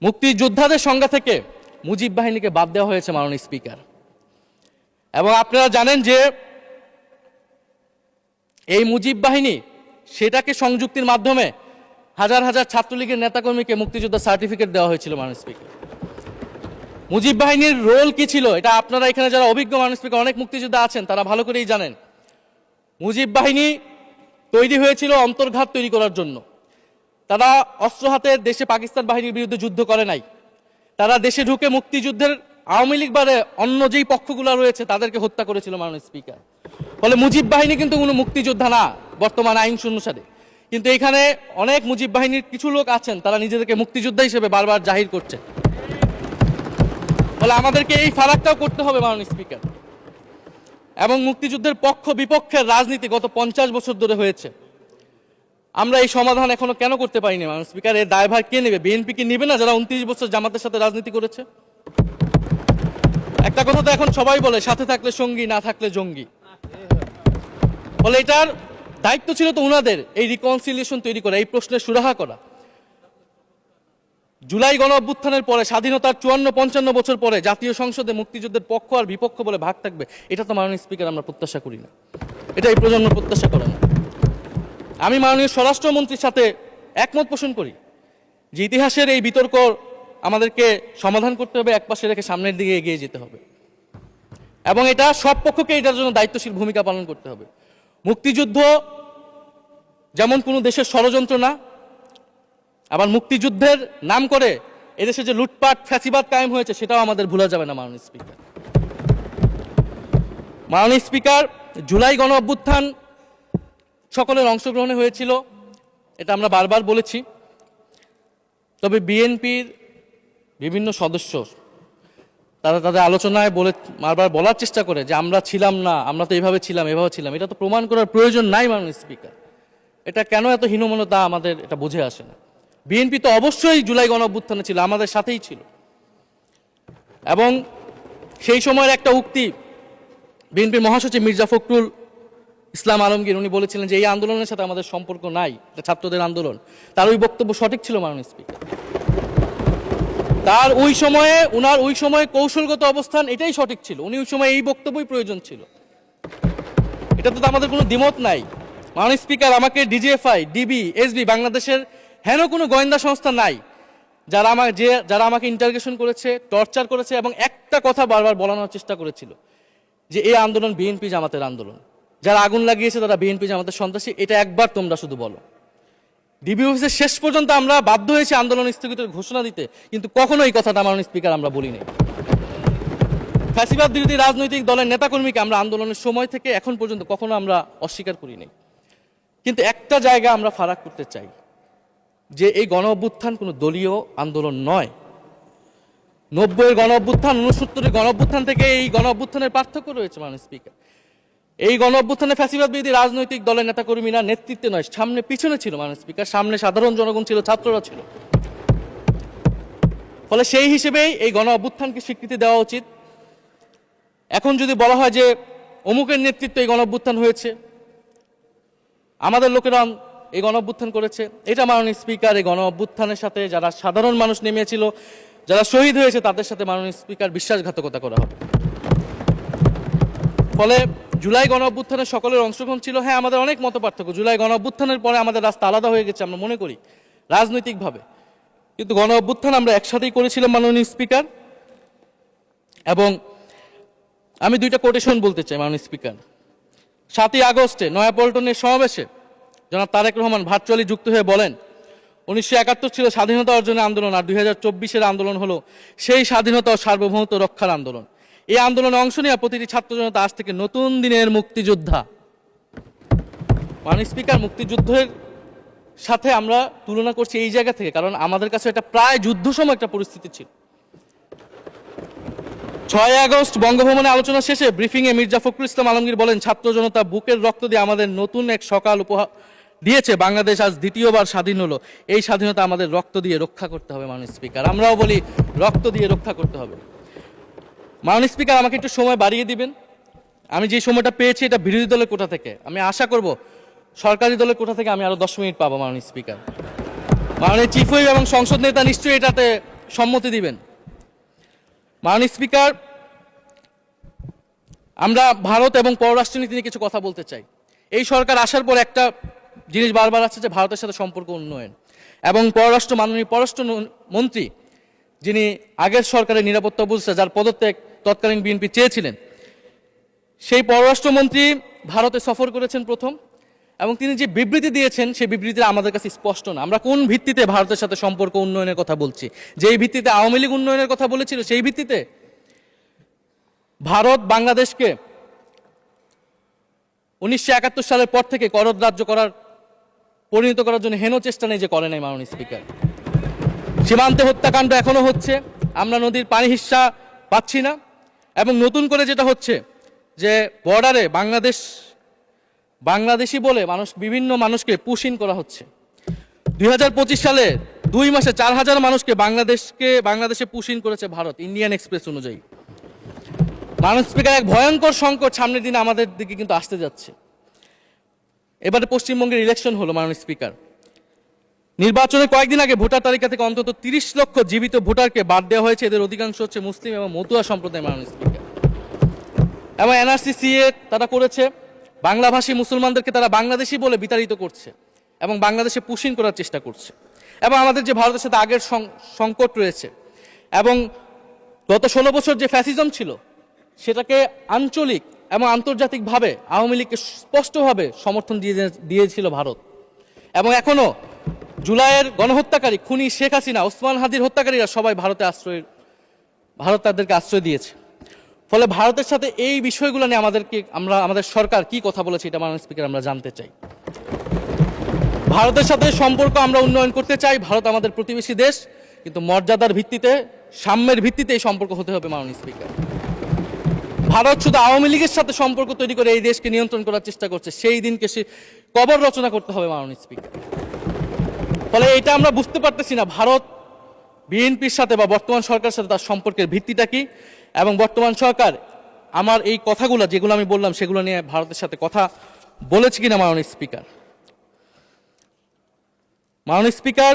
মুক্তিযোদ্ধাদের সংজ্ঞা থেকে মুজিব বাহিনীকে বাদ দেওয়া হয়েছে মাননীয় স্পিকার। এবং আপনারা জানেন যে এই মুজিব বাহিনী, সেটাকে সংযুক্তির মাধ্যমে হাজার হাজার ছাত্রলীগের নেতাকর্মীকে মুক্তিযোদ্ধা সার্টিফিকেট দেওয়া হয়েছিল। মাননীয় স্পিকার, মুজিব বাহিনীর রোল কি ছিল এটা আপনারা এখানে যারা অভিজ্ঞ মাননীয় স্পিকার অনেক মুক্তিযোদ্ধা আছেন তারা ভালো করেই জানেন। মুজিব বাহিনী তৈরি হয়েছিল অন্তর্ঘাত তৈরি করার জন্য। তারা অস্ত্র হাতে দেশে পাকিস্তান বাহিনীর বিরুদ্ধে যুদ্ধ করে নাই, তারা দেশে ঢুকে মুক্তিযুদ্ধের আওয়ামী লীগ বারে অন্য যেই পক্ষগুলো রয়েছে তাদেরকে হত্যা করেছিল। মাননীয় স্পিকার, ফলে মুজিব বাহিনী কিন্তু কোনো মুক্তিযোদ্ধা না বর্তমান আইন অনুসারে। কিন্তু এখানে অনেক মুজিব বাহিনীর কিছু লোক আছেন, তারা নিজেদেরকে মুক্তিযোদ্ধা হিসেবে বারবার জাহির করছে। ফলে আমাদেরকে এই ফারাকটাও করতে হবে মাননীয় স্পিকার। এবং মুক্তিযুদ্ধের পক্ষ বিপক্ষের রাজনীতি গত 50 বছর ধরে হয়েছে, আমরা এই সমাধান এখনো কেন করতে পারিনি মাননীয় স্পিকার? এর দায়ভার কে নেবে? বিএনপি কি নেবে না, যারা 29 বছর জামাতের সাথে রাজনীতি করেছে? একটা কথা তো এখন সবাই বলে, সাথে থাকলে সঙ্গী, না থাকলে জঙ্গি। ফলে এটার দায়িত্ব ছিল তো উনাদের, এই রিকনসিলিয়েশন তৈরি করা, এই প্রশ্নের সুরাহা করা। জুলাই গণ অভ্যুত্থানের পরে, স্বাধীনতার 54-55 বছর পরে জাতীয় সংসদে মুক্তিযুদ্ধের পক্ষ আর বিপক্ষ বলে ভাগ থাকবে, এটা তো মাননীয় স্পিকার আমরা প্রত্যাশা করি না, এটা এই প্রজন্ম প্রত্যাশা করে না। আমি মাননীয় স্বরাষ্ট্রমন্ত্রীর সাথে একমত পোষণ করি যে ইতিহাসের এই বিতর্ক আমাদেরকে সমাধান করতে হবে, একপাশে রেখে সামনের দিকে এগিয়ে যেতে হবে, এবং এটা সব পক্ষকে এটার জন্য দায়িত্বশীল ভূমিকা পালন করতে হবে। মুক্তিযুদ্ধ যেমন কোনো দেশের ষড়যন্ত্র না, আবার মুক্তিযুদ্ধের নাম করে এদেশে যে লুটপাট ফ্যাসিবাদ কায়েম হয়েছে সেটাও আমাদের ভুলা যাবে না মাননীয় স্পিকার। মাননীয় স্পিকার, জুলাই গণ অভ্যুত্থান সকলের অংশগ্রহণে হয়েছিল, এটা আমরা বারবার বলেছি। তবে বিএনপির বিভিন্ন সদস্য তারা তাদের আলোচনায় বারবার বলার চেষ্টা করে যে আমরা ছিলাম না, আমরা তো এইভাবে ছিলাম, এভাবে ছিলাম। এটা তো প্রমাণ করার প্রয়োজন নাই মাননীয় স্পিকার। এটা কেন এত হীনমন্যতা আমাদের এটা বুঝে আসে না। বিএনপি তো অবশ্যই জুলাই গণ অভ্যুত্থানে ছিল, আমাদের সাথেই ছিল। এবং সেই সময়ের একটা উক্তি বিএনপির মহাসচিব মির্জা ফখরুল ইসলাম আলমগীর, উনি বলেছিলেন যে এই আন্দোলনের সাথে আমাদের সম্পর্ক নাই, এটা ছাত্রদের আন্দোলন। তার ওই বক্তব্য সঠিক ছিল মাননীয় স্পিকার। তার উনার ওই সময়ে কৌশলগত অবস্থান এটাই সঠিক ছিল, উনি ওই সময় এই বক্তব্যই প্রয়োজন ছিল, এটা তো আমাদের কোনো দ্বিমত নাই। মাননীয় স্পিকার, আমাকে ডিজিএফআই, ডিবি, এসবি, বাংলাদেশের হেন কোনো গোয়েন্দা সংস্থা নাই যারা আমাকে ইন্টারগেশন করেছে, টর্চার করেছে, এবং একটা কথা বারবার বলানোর চেষ্টা করেছিল যে এই আন্দোলন বিএনপি জামাতের আন্দোলন, যারা আগুন লাগিয়েছে তারা বিএনপি জামাতের সন্ত্রাসী। এটা একবার তোমরা শুধু বলো। ডিবি অফিসের শেষ পর্যন্ত আমরা বাধ্য হয়েছি আন্দোলন স্থগিতের ঘোষণা দিতে, কিন্তু কখনো এই কথাটা মাননীয় স্পিকার আমরা বলিনি। ফ্যাসিবাদ বিরোধী রাজনৈতিক দলের নেতাকর্মীকে আমরা আন্দোলনের সময় থেকে এখন পর্যন্ত কখনো আমরা অস্বীকার করিনি। কিন্তু একটা জায়গা আমরা ফারাক করতে চাই, যে এই গণ অভ্যুত্থান কোনো দলীয় আন্দোলন নয়। 90-এর গণ অভ্যুত্থান, 69-এর গণ অভ্যুত্থান থেকে এই গণ অভ্যুত্থানের পার্থক্য রয়েছে মাননীয় স্পিকার। এই গণ অভ্যুত্থানে ফ্যাসিবাদ বিরোধী রাজনৈতিক দলের নেতাকর্মীরা নেতৃত্বে নয়, সামনে পিছনে ছিল মাননীয় স্পিকার। সামনে সাধারণ জনগণ ছিল, ছাত্ররা ছিল। ফলে সেই হিসেবেই এই গণ অভ্যুত্থানকে স্বীকৃতি দেওয়া উচিত। এখন যদি বলা হয় যে অমুকের নেতৃত্বে এই গণঅভ্যুত্থান হয়েছে, আমাদের লোকেরা এই গণঅভ্যুত্থান করেছে। এটা মাননীয় স্পিকার এই গণঅভ্যুত্থানের সাথে যারা সাধারণ মানুষ নেমেছিল, যারা শহীদ হয়েছে, তাদের সাথে মাননীয় স্পিকার বিশ্বাসঘাতকতা করা হবে। ফলে জুলাই গণঅভ্যুত্থানের সকলের অংশগ্রহণ ছিল। হ্যাঁ, আমাদের অনেক মতপার্থক্য। জুলাই গণঅভ্যুত্থানের পরে আমাদের রাস্তা আলাদা হয়ে গেছে আমরা মনে করি রাজনৈতিকভাবে, কিন্তু গণঅভ্যুত্থান আমরা একসাথেই করেছিলাম মাননীয় স্পিকার। এবং আমি দুইটা কোটেশন বলতে চাই মাননীয় স্পিকার। 7ই আগস্টে নয়াপল্টনের সমাবেশে জনাব তারেক রহমান ভার্চুয়ালি যুক্ত হয়ে বলেন, 1971 ছিল স্বাধীনতা অর্জনের আন্দোলন, আর 2024-এর আন্দোলন হলো সেই স্বাধীনতা ও সার্বভৌমত্ব রক্ষার আন্দোলন। এই আন্দোলনে অংশ নেওয়া প্রতিটি ছাত্র জনতা আজ থেকে নতুন দিনের মুক্তিযোদ্ধা। মাননীয় স্পিকার, মুক্তিযুদ্ধের সাথে আমরা তুলনা করছি এই জায়গা থেকে, কারণ আমাদের কাছে এটা প্রায় যুদ্ধ সময় একটা পরিস্থিতি ছিল। 6 আগস্ট বঙ্গভবনে আলোচনা শেষে ব্রিফিংয়ে মির্জা ফখরুল ইসলাম আলমগীর বলেন, ছাত্র জনতা বুকের রক্ত দিয়ে আমাদের নতুন এক সকাল উপহার দিয়েছে। বাংলাদেশ আজ দ্বিতীয়বার স্বাধীন হলো। এই স্বাধীনতা আমাদের রক্ত দিয়ে রক্ষা করতে হবে মাননীয় স্পিকার। আমরাও বলি রক্ত দিয়ে রক্ষা করতে হবে। মাননীয় স্পিকার, আমাকে একটু সময় বাড়িয়ে দিবেন। আমি যে সময়টা পেয়েছি এটা বিরোধী দলের কোটা থেকে, আমি আশা করব সরকারি দলের কোটা থেকে আমি আরো 10 মিনিট পাবো মাননীয় স্পিকার। মাননীয় চিফ হুইপ এবং সংসদ নেতা নিশ্চয়ই এটাতে সম্মতি দিবেন। মাননীয় স্পিকার, আমরা ভারত এবং পররাষ্ট্রনীতি নিয়ে কিছু কথা বলতে চাই। এই সরকার আসার পর একটা জিনিস বারবার আছে যে ভারতের সাথে সম্পর্ক উন্নয়ন, এবং মাননীয় পররাষ্ট্র মন্ত্রী যিনি আগের সরকারের নিরাপত্তা উপদেষ্টা, যার পদত্যাগ তৎকালীন বিএনপি চেয়েছিলেন, সেই পররাষ্ট্রমন্ত্রী ভারতে সফর করেছেন প্রথম, এবং তিনি যে বিবৃতি দিয়েছেন সেই বিবৃতি আমাদের কাছে স্পষ্ট না। আমরা কোন ভিত্তিতে ভারতের সাথে সম্পর্ক উন্নয়নের কথা বলছি? যেই ভিত্তিতে আওয়ামী লীগ উন্নয়নের কথা বলেছিল সেই ভিত্তিতে? ভারত বাংলাদেশকে 1971 সালের পর থেকে করদ রাজ্য পরিণত করার জন্য হেন চেষ্টা নেই যে করে নাই মাননীয় স্পিকার। সীমান্তে হত্যাকাণ্ড এখনো হচ্ছে, আমরা নদীর পানি হিস্সা পাচ্ছি না, এবং নতুন করে যেটা হচ্ছে যে বর্ডারে বাংলাদেশি বলে বিভিন্ন মানুষকে পুশ ইন করা হচ্ছে। 2025 সালে 2 মাসে 4000 মানুষকে বাংলাদেশে পুশ ইন করেছে ভারত, ইন্ডিয়ান এক্সপ্রেস অনুযায়ী। মাননীয় স্পিকার, এক ভয়ঙ্কর সংকট সামনের দিনে আমাদের দিকে কিন্তু আসতে যাচ্ছে। এবারে পশ্চিমবঙ্গের ইলেকশন হলো মাননীয় স্পিকার। নির্বাচনের কয়েকদিন আগে ভোটার তালিকা থেকে অন্তত 30 লক্ষ জীবিত ভোটারকে বাদ দেওয়া হয়েছে। এদের অধিকাংশ হচ্ছে মুসলিম এবং মতুয়া সম্প্রদায় মাননীয় স্পিকার। এবং এনআরসি তারা করেছে, বাংলাভাষী মুসলমানদেরকে তারা বাংলাদেশি বলে বিতাড়িত করছে এবং বাংলাদেশে পুশ ইন করার চেষ্টা করছে। এবং আমাদের যে ভারতের সাথে আগের সংকট রয়েছে, এবং গত 16 বছর যে ফ্যাসিজম ছিল সেটাকে আঞ্চলিক এবং আন্তর্জাতিকভাবে আওয়ামী লীগকে স্পষ্টভাবে সমর্থন দিয়েছিল ভারত। এবং এখনো জুলাইয়ের গণহত্যাকারী খুনি শেখ হাসিনা, ওসমান হাদির হত্যাকারীরা সবাই ভারত তাদেরকে আশ্রয় দিয়েছে। ফলে ভারতের সাথে এই বিষয়গুলো নিয়ে আমাদের সরকার কি কথা বলেছে এটা মাননীয় স্পিকার আমরা জানতে চাই। ভারতের সাথে সম্পর্ক আমরা উন্নয়ন করতে চাই, ভারত আমাদের প্রতিবেশী দেশ, কিন্তু মর্যাদার ভিত্তিতে, সাম্যের ভিত্তিতে এই সম্পর্ক হতে হবে মাননীয় স্পিকার। ভারত শুধু আওয়ামী লীগের সাথে সম্পর্ক তৈরি করে এই দেশকে নিয়ন্ত্রণ করার চেষ্টা করছে, সেই দিনকে সে কবর রচনা করতে হবে মাননীয় স্পিকার। ফলে এটা আমরা বুঝতে পারতেছি না ভারত বিএনপির সাথে বা বর্তমান সরকারের সাথে তার সম্পর্কের ভিত্তিটা কি, এবং বর্তমান সরকার আমার এই কথাগুলো যেগুলো আমি বললাম সেগুলো নিয়ে ভারতের সাথে কথা বলেছে কিনা মাননীয় স্পিকার। মাননীয় স্পিকার,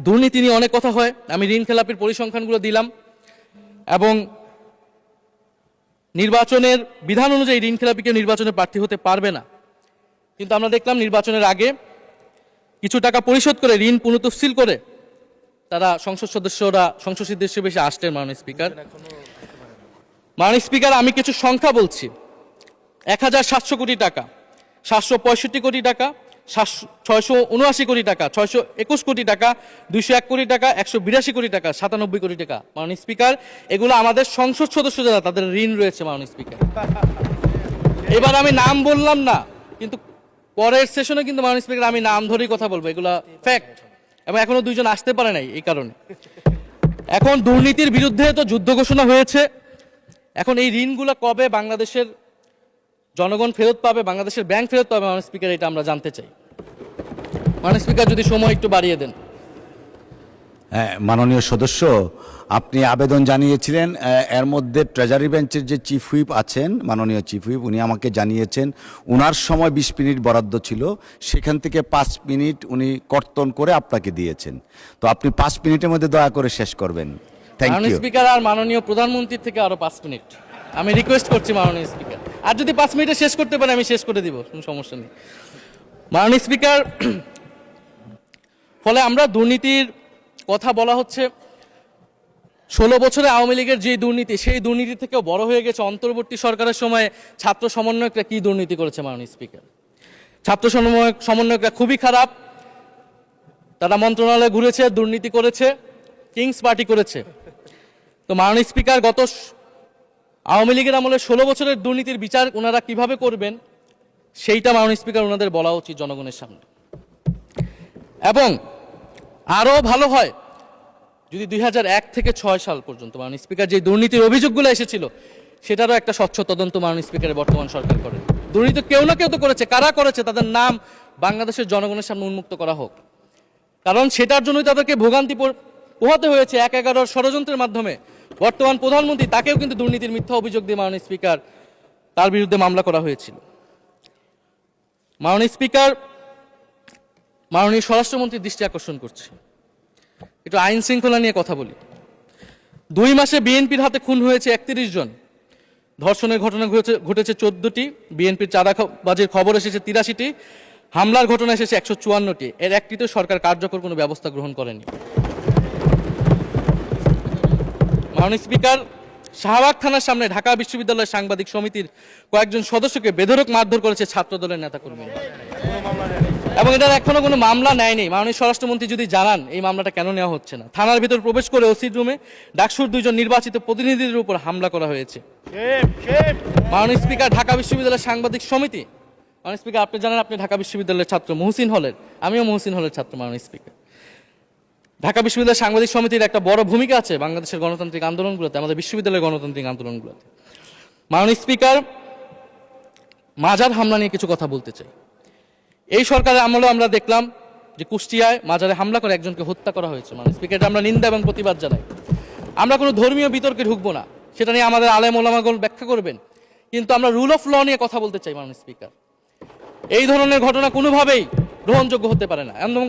দুর্নীতি নিয়ে অনেক কথা হয়, আমি ঋণ খেলাপির পরিসংখ্যানগুলো দিলাম, এবং নির্বাচনের বিধান অনুযায়ী ঋণ খেলাপিকে নির্বাচনে প্রার্থী হতে পারবে না, কিন্তু আমরা দেখলাম নির্বাচনের আগে কিছু টাকা পরিশোধ করে ঋণ পুনঃতফসিল করে তারা সংসদ সদস্য বেশি আসতেন মাননীয় স্পিকার। মাননীয় স্পিকার, আমি কিছু সংখ্যা বলছি। 1700 কোটি টাকা, 765 কোটি টাকা, 679 কোটি টাকা, 621 কোটি টাকা, 201 কোটি টাকা, 182 কোটি টাকা, 97 কোটি টাকা। মাননীয় স্পিকার, এগুলো আমাদের সংসদ সদস্য যারা তাদের ঋণ রয়েছে মাননীয় স্পিকার। এবার আমি নাম বললাম না, কিন্তু পরের সেশনে কিন্তু মাননীয় স্পিকার আমি নাম ধরেই কথা বলবো, এগুলা ফ্যাক্ট। এবং এখনো 2 জন আসতে পারে নাই এই কারণে। এখন দুর্নীতির বিরুদ্ধে তো যুদ্ধ ঘোষণা হয়েছে, এখন এই ঋণগুলো কবে বাংলাদেশের জনগণ ফেরত পাবে, বাংলাদেশের ব্যাংক ফেরত পাবে মাননীয় স্পিকার, এটা আমরা জানতে চাই। মাননীয় স্পিকার, যদি সময় একটু বাড়িয়ে দেন। হ্যাঁ, মাননীয় সদস্য, আপনি আবেদন জানিয়েছিলেন, এর মধ্যে ট্রেজারি বেঞ্চের যে চিফ হুইপ আছেন, মাননীয় চিফ হুইপ, উনি আমাকে জানিয়েছেন উনার সময় 20 মিনিট বরাদ্দ ছিল, সেখান থেকে 5 মিনিট উনি কর্তন করে আপনাকে দিয়েছেন। তো আপনি 5 মিনিটের মধ্যে দয়া করে শেষ করবেন। থ্যাংক মাননীয় ইউ। স্পিকার, আর মাননীয় প্রধানমন্ত্রীর থেকে আরো 5 মিনিট আমি রিকোয়েস্ট করছি মাননীয় স্পিকার, আর যদি 5 মিনিটে শেষ করতে পারে আমি শেষ করে দিব, কোনো সমস্যা নেই। মাননীয় স্পিকার, ফলে আমরা দুর্নীতির কথা বলা হচ্ছে, 16 বছরে আওয়ামী লীগের যে দুর্নীতি, সেই দুর্নীতি থেকেও বড় হয়ে গেছে অন্তর্বর্তী সরকারের সময়ে ছাত্র সমন্বয়করা কি দুর্নীতি করেছে। মাননীয় স্পিকার, ছাত্র সমন্বয়করা খুবই খারাপ, তারা মন্ত্রণালয়ে ঘুরেছে, দুর্নীতি করেছে, কিংস পার্টি করেছে। তো মাননীয় স্পিকার, গত আওয়ামী লীগের আমলে 16 বছরের দুর্নীতির বিচার ওনারা কিভাবে করবেন সেইটা মাননীয় স্পিকার ওনাদের বলা উচিত জনগণের সামনে। এবং আরও ভালো হয় যদি 2001 থেকে 6 সাল পর্যন্ত মাননীয় স্পিকার যে দুর্নীতির অভিযোগগুলো এসেছিল সেটারও একটা স্বচ্ছ তদন্ত মাননীয় স্পিকারের বর্তমান সরকার করে। দুর্নীতি কেউ না কেউ তো করেছে, কারা করেছে তাদের নাম বাংলাদেশের জনগণের সামনে উন্মুক্ত করা হোক, কারণ সেটার জন্যই তাদেরকে ভোগান্তি পোহাতে হয়েছে 1/11 ষড়যন্ত্রের মাধ্যমে। বর্তমান প্রধানমন্ত্রী, তাকেও কিন্তু দুর্নীতির মিথ্যা অভিযোগ দিয়ে মাননীয় স্পিকার তার বিরুদ্ধে মামলা করা হয়েছিল। মাননীয় স্পিকার, মাননীয় স্বরাষ্ট্রমন্ত্রীর দৃষ্টি আকর্ষণ করছে, একটু আইন শৃঙ্খলা নিয়ে কথা বলি। 2 মাসে বিএনপির হাতে খুন হয়েছে 31 জন, ধর্ষণের ঘটনা ঘটেছে 14টি, বিএনপির চাঁদাবাজির খবর এসেছে 83টি, হামলার ঘটনা এসেছে 154টি, এর একটিতেও সরকার কার্যকর কোনো ব্যবস্থা গ্রহণ করেনি। মাননীয় স্পিকার, শাহবাগ থানার সামনে ঢাকা বিশ্ববিদ্যালয়ের সাংবাদিক সমিতির কয়েকজন সদস্যকে বেধড়ক মারধর করেছে ছাত্র দলের নেতাকর্মীরা, এবং এটার এখনো কোনো মামলা নেয়নি। মাননীয় স্বরাষ্ট্রমন্ত্রী যদি জানান এই মামলাটা কেন নেওয়া হচ্ছে না। থানার ভিতর প্রবেশ করে ওসির রুমে ডাকসুর 2 জন নির্বাচিত প্রতিনিধিদের উপর হামলা করা হয়েছে। মাননীয় স্পিকার, ঢাকা বিশ্ববিদ্যালয়ের সাংবাদিক সমিতি, মাননীয় স্পিকার আপনি জানেন আপনি ঢাকা বিশ্ববিদ্যালয়ের ছাত্র, মহসিন হলের, আমিও মহসিন হলের ছাত্র। মাননীয় স্পিকার, ঢাকা বিশ্ববিদ্যালয়ের সাংবাদিক সমিতির একটা বড় ভূমিকা আছে বাংলাদেশের গণতান্ত্রিক আন্দোলনগুলোতে, আমাদের বিশ্ববিদ্যালয়ের গণতান্ত্রিক আন্দোলনগুলোতে। মাননীয় স্পিকার, মাজার হামলা নিয়ে কিছু কথা বলতে চাই। এই সরকারের আমলেও আমরা দেখলাম যে কুষ্টিয়ায় মাজারে হামলা করে একজনকে হত্যা করা হয়েছে। মাননীয় স্পিকার, এটা আমরা নিন্দা এবং প্রতিবাদ জানাই। আমরা কোনো ধর্মীয় বিতর্কে ঢুকবো না, সেটা নিয়ে আমাদের আলেম ওলামাগণ ব্যাখ্যা করবেন, কিন্তু আমরা রুল অফ ল নিয়ে কথা বলতে চাই। মাননীয় স্পিকার, এই ধরনের ঘটনা কোনোভাবেই গ্রহণযোগ্য হতে পারে না, এবং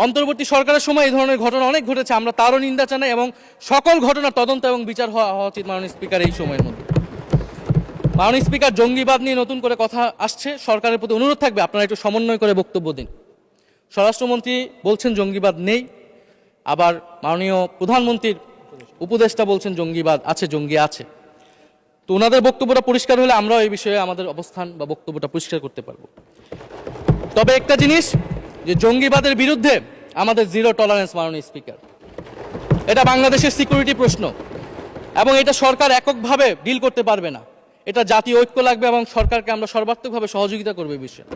অন্তর্বর্তী সরকারের সময় এই ধরনের ঘটনা অনেক ঘটেছে, আমরা তারও নিন্দা জানাই, এবং সকল ঘটনার তদন্ত এবং বিচার হওয়া উচিত মাননীয় স্পিকার এই সময়ের মধ্যে। মাননীয় স্পিকার, জঙ্গিবাদ নিয়ে নতুন করে কথা আসছে, সরকারের প্রতি অনুরোধ থাকবে আপনারা একটু সমন্বয় করে বক্তব্য দিন। স্বরাষ্ট্রমন্ত্রী বলছেন জঙ্গিবাদ নেই, আবার মাননীয় প্রধানমন্ত্রীর উপদেষ্টা বলছেন জঙ্গিবাদ আছে, জঙ্গি আছে। তো ওনাদের বক্তব্যটা পরিষ্কার হলে আমরাও এই বিষয়ে আমাদের অবস্থান বা বক্তব্যটা পরিষ্কার করতে পারবো। তবে একটা জিনিস, যে জঙ্গিবাদের বিরুদ্ধে আমাদের জিরো টলারেন্স। মাননীয় স্পিকার, এটা বাংলাদেশের সিকিউরিটি প্রশ্ন, এবং এটা সরকার এককভাবে ডিল করতে পারবে না, এটা জাতীয় ঐক্য লাগবে, এবং সরকারকে আমরা সর্বাত্মকভাবে সহযোগিতা করবো এই বিষয়ে।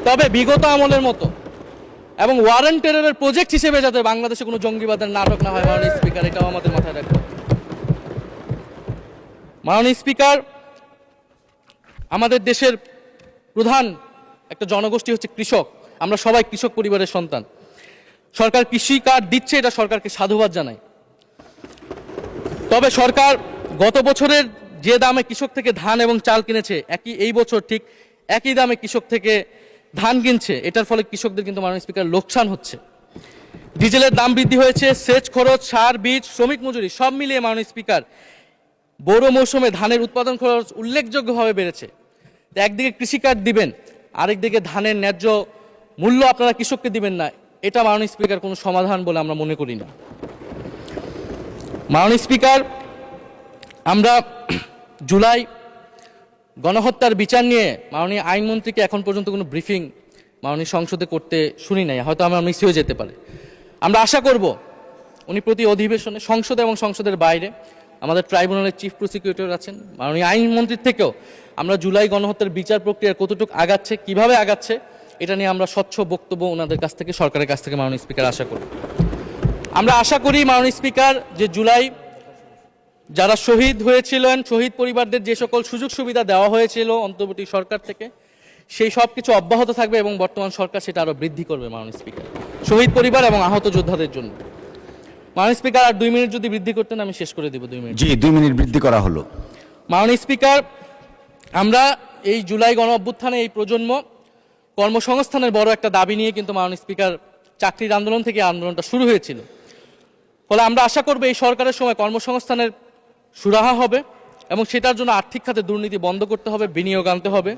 তবে বিগত আমলের মতো এবং ওয়ারেন্ট টেররের প্রজেক্ট হিসেবে যাতে বাংলাদেশে কোনো জঙ্গিবাদের নাটক না হয় মাননীয় স্পিকার, এটাও আমাদের মাথায় রাখবে। মাননীয় স্পিকার, আমাদের দেশের প্রধান একটা জনগোষ্ঠী হচ্ছে কৃষক, আমরা সবাই কৃষক পরিবারের সন্তান। সরকার কৃষি কার্ড দিচ্ছে, এটা সরকারকে সাধুবাদ জানাই। তবে সরকার গত বছরের যে দামে কৃষক থেকে ধান এবং চাল কিনেছে, এই বছর ঠিক একই দামে কৃষক থেকে ধান কিনছে, এটার ফলে কৃষকদের কিন্তু মাননীয় স্পিকার লোকসান হচ্ছে। ডিজেলের দাম বৃদ্ধি হয়েছে, সেচ খরচ, সার, বীজ, শ্রমিক মজুরি সব মিলিয়ে মাননীয় স্পিকার বড় মৌসুমে ধানের উৎপাদন খরচ উল্লেখযোগ্যভাবে বেড়েছে। একদিকে কৃষি কার্ড দিবেন, আরেকদিকে ধানের ন্যায্য মূল্য আপনারা কৃষককে দিবেন না, এটা মাননীয় স্পিকার কোনো সমাধান বলে আমরা মনে করি না। মাননীয় স্পিকার, আমরা জুলাই গণহত্যার বিচার নিয়ে মাননীয় আইনমন্ত্রীকে এখন পর্যন্ত কোনো ব্রিফিং মাননীয় সংসদে করতে শুনি নাই, হয়তো আমার মিস হয়ে যেতে পারে। আমরা আশা করব উনি প্রতি অধিবেশনে সংসদে এবং সংসদের বাইরে আমাদের ট্রাইব্যুনালের চিফ প্রসিকিউটর আছেন, মাননীয় আইনমন্ত্রীর থেকেও আমরা জুলাই গণহত্যার বিচার প্রক্রিয়া কতটুকু আগাচ্ছে, কিভাবে আগাচ্ছে, এটা নিয়ে আমরা স্বচ্ছ বক্তব্য ওনাদের কাছ থেকে, সরকারের কাছ থেকে মাননীয় স্পিকার আশা করি। আমরা আশা করি মাননীয় স্পিকার, যে জুলাই যারা শহীদ হয়েছিলেন, শহীদ পরিবারদের যে সকল সুযোগ সুবিধা দেওয়া হয়েছিল অন্তর্বর্তী সরকার থেকে, সেই সব কিছু অব্যাহত থাকবে, এবং বর্তমান সরকার সেটা আরও বৃদ্ধি করবে মাননীয় স্পিকার, শহীদ পরিবার এবং আহত যোদ্ধাদের জন্য। মাননীয় স্পিকার আর 2 মিনিট যদি বৃদ্ধি করতেন আমি শেষ করে দেব 2 মিনিট। জি, 2 মিনিট বৃদ্ধি করা হলো। মাননীয় স্পিকার, আমরা এই জুলাই গণ অভ্যুত্থানে এই প্রজন্ম কর্মসংস্থানের বড় একটা দাবি নিয়ে কিন্তু মাননীয় স্পিকার চাকরির আন্দোলন থেকে আন্দোলনটা শুরু হয়েছিল। ফলে আমরা আশা করব এই সরকারের সময় কর্মসংস্থানের সুরাহা হবে এবং সেটার জন্য আর্থিক খাতে দুর্নীতি বন্ধ করতে হবে, বিনিয়োগ আনতে হবে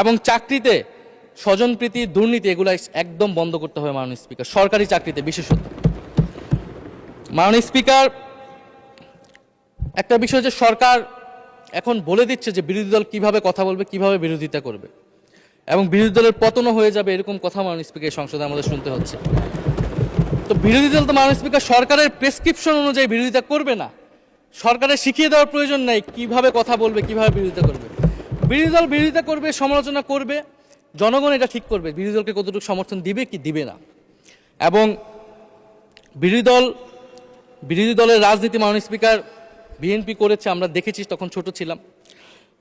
এবং চাকরিতে স্বজনপ্রীতি, দুর্নীতি এগুলো একদম বন্ধ করতে হবে মাননীয় স্পিকার, সরকারি চাকরিতে বিশেষত। মাননীয় স্পিকার, একটা বিষয় যে সরকার এখন বলে দিচ্ছে যে বিরোধী দল কিভাবে কথা বলবে, কিভাবে বিরোধিতা করবে এবং বিরোধী দলের পতনও হয়ে যাবে, এরকম কথা মাননীয় স্পিকার সংসদে আমাদের শুনতে হচ্ছে। তো বিরোধী দল তো মাননীয় স্পিকার সরকারের প্রেসক্রিপশন অনুযায়ী বিরোধিতা করবে না, সরকারের শিখিয়ে দেওয়ার প্রয়োজন নাই কিভাবে কথা বলবে, কিভাবে বিরোধিতা করবে। বিরোধী দল বিরোধিতা করবে, সমালোচনা করবে, জনগণ এটা ঠিক করবে বিরোধী দলকে কতটুকু সমর্থন দিবে কি দিবে না। এবং বিরোধী দলের রাজনীতি মাননীয় স্পিকার বিএনপি করেছে, আমরা দেখেছি, তখন ছোট ছিলাম।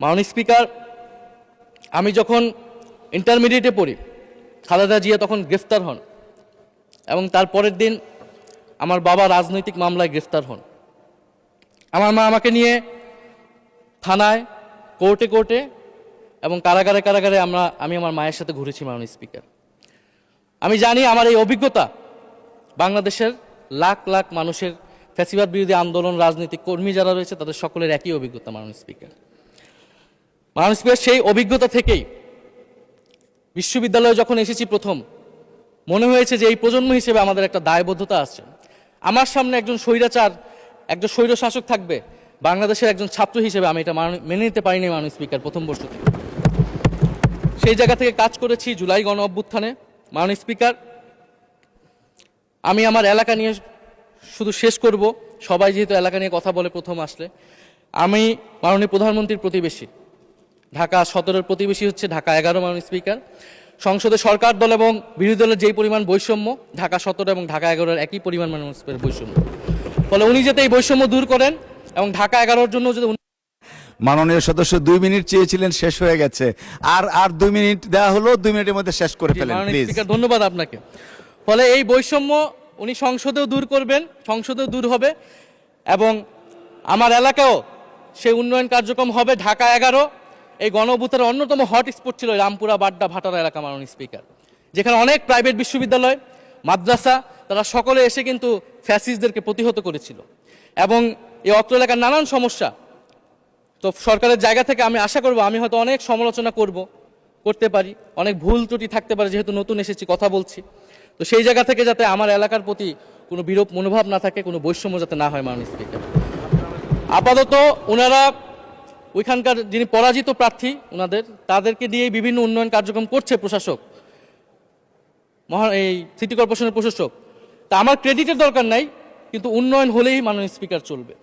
মাননীয় স্পিকার, আমি যখন ইন্টারমিডিয়েটে পড়ি খালেদা জিয়া তখন গ্রেফতার হন এবং তার পরের দিন আমার বাবা রাজনৈতিক মামলায় গ্রেফতার হন। আমার মা আমাকে নিয়ে থানায়, কোর্টে এবং কারাগারে আমি আমার মায়ের সাথে ঘুরেছি মাননীয় স্পিকার। আমি জানি আমার এই অভিজ্ঞতা বাংলাদেশের লাখ লাখ মানুষের, ফ্যাসিবাদ বিরোধী আন্দোলন, রাজনৈতিক কর্মী যারা রয়েছে তাদের সকলের একই অভিজ্ঞতা মাননীয় স্পিকার। মাননীয় স্পিকার, সেই অভিজ্ঞতা থেকেই বিশ্ববিদ্যালয়ে যখন এসেছি প্রথম মনে হয়েছে যে এই প্রজন্ম হিসেবে আমাদের একটা দায়বদ্ধতা আছে। আমার সামনে একজন স্বৈর শাসক থাকবে, বাংলাদেশের একজন ছাত্র হিসেবে আমি এটা মেনে নিতে পারিনি মাননীয় স্পিকার প্রথম বর্ষ থেকে। সেই জায়গা থেকে কাজ করেছি জুলাই গণ অভ্যুত্থানে। মাননীয় স্পিকার, আমি আমার এলাকা নিয়ে শুধু শেষ করব, সবাই যেহেতু এলাকা নিয়ে কথা বলে প্রথম আসলে, আমি মাননীয় প্রধানমন্ত্রীর প্রতিবেশী, ঢাকা 17-এর প্রতিবেশী হচ্ছে ঢাকা 11 মাননীয় স্পিকার। সংসদে সরকার দল এবং বিরোধী দলের যেই পরিমাণ বৈষম্য, ঢাকা 17 এবং ঢাকা 11-এর একই পরিমাণ মাননীয় স্পিকার বৈষম্য। ফলে উনি যাতে এই বৈষম্য দূর করেন এবং ঢাকা 11-র জন্য যদি মাননীয় সদস্য 2 মিনিট চেয়েছিলেন, শেষ হয়ে গেছে। আর 2 মিনিট দেওয়া হলো, 2 মিনিটের মধ্যে শেষ করে ফেলেন প্লিজ। স্পিকার, ধন্যবাদ আপনাকে। ফলে এই বৈষম্য উনি সংসদেও দূর করবেন, সংসদেও দূর হবে এবং আমার এলাকাও সেই উন্নয়ন কার্যক্রম হবে। ঢাকা 11 এই গণ অভ্যুত্থানের অন্যতম হট স্পট ছিল রামপুরা, বাড্ডা, ভাটারা এলাকা মাননীয় স্পিকার, যেখানে অনেক প্রাইভেট বিশ্ববিদ্যালয়, মাদ্রাসা, তারা সকলে এসে কিন্তু ফ্যাসিস্টদেরকে প্রতিহত করেছিল এবং এই অত্র এলাকার নানান সমস্যা। তো সরকারের জায়গা থেকে আমি আশা করব, আমি হয়তো অনেক সমালোচনা করতে পারি, অনেক ভুল ত্রুটি থাকতে পারে, যেহেতু নতুন এসেছি কথা বলছি। তো সেই জায়গা থেকে যাতে আমার এলাকার প্রতি কোনো বিরূপ মনোভাব না থাকে, কোনো বৈষম্য যাতে না হয় মাননীয় স্পিকার। আপাতত ওনারা ওইখানকার যিনি পরাজিত প্রার্থী তাদেরকে দিয়ে বিভিন্ন উন্নয়ন কার্যক্রম করছে প্রশাসক, এই সিটি কর্পোরেশনের প্রশাসক। তা আমার ক্রেডিটের দরকার নাই, কিন্তু উন্নয়ন হলেই মাননীয় স্পিকার চলবে।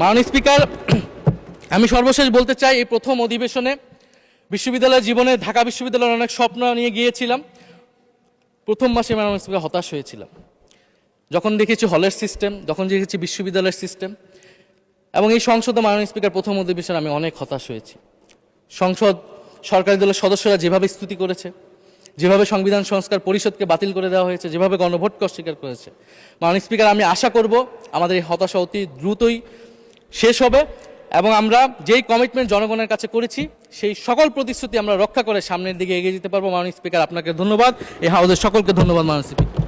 মাননীয় স্পিকার, আমি সর্বশেষ বলতে চাই, এই প্রথম অধিবেশনে বিশ্ববিদ্যালয় জীবনে ঢাকা বিশ্ববিদ্যালয়ের অনেক স্বপ্ন নিয়ে গিয়েছিলাম। প্রথম মাসে মাননীয় স্পিকার হতাশ হয়েছিলাম যখন দেখেছি হলের সিস্টেম, যখন দেখেছি বিশ্ববিদ্যালয়ের সিস্টেম এবং এই সংসদে মাননীয় স্পিকার প্রথম অধিবেশনে আমি অনেক হতাশ হয়েছি। সরকারি দলের সদস্যরা যেভাবে স্তুতি করেছে, যেভাবে সংবিধান সংস্কার পরিষদকে বাতিল করে দেওয়া হয়েছে, যেভাবে গণভোটকে অস্বীকার করেছে, মাননীয় স্পিকার আমি আশা করব আমাদের এই হতাশা অতি দ্রুতই শেষ হবে এবং আমরা যেই কমিটমেন্ট জনগণের কাছে করেছি সেই সকল প্রতিশ্রুতি আমরা রক্ষা করে সামনের দিকে এগিয়ে যেতে পারবো। মাননীয় স্পিকার, আপনাকে ধন্যবাদ, এই হাউসের সকলকে ধন্যবাদ মাননীয় স্পিকার।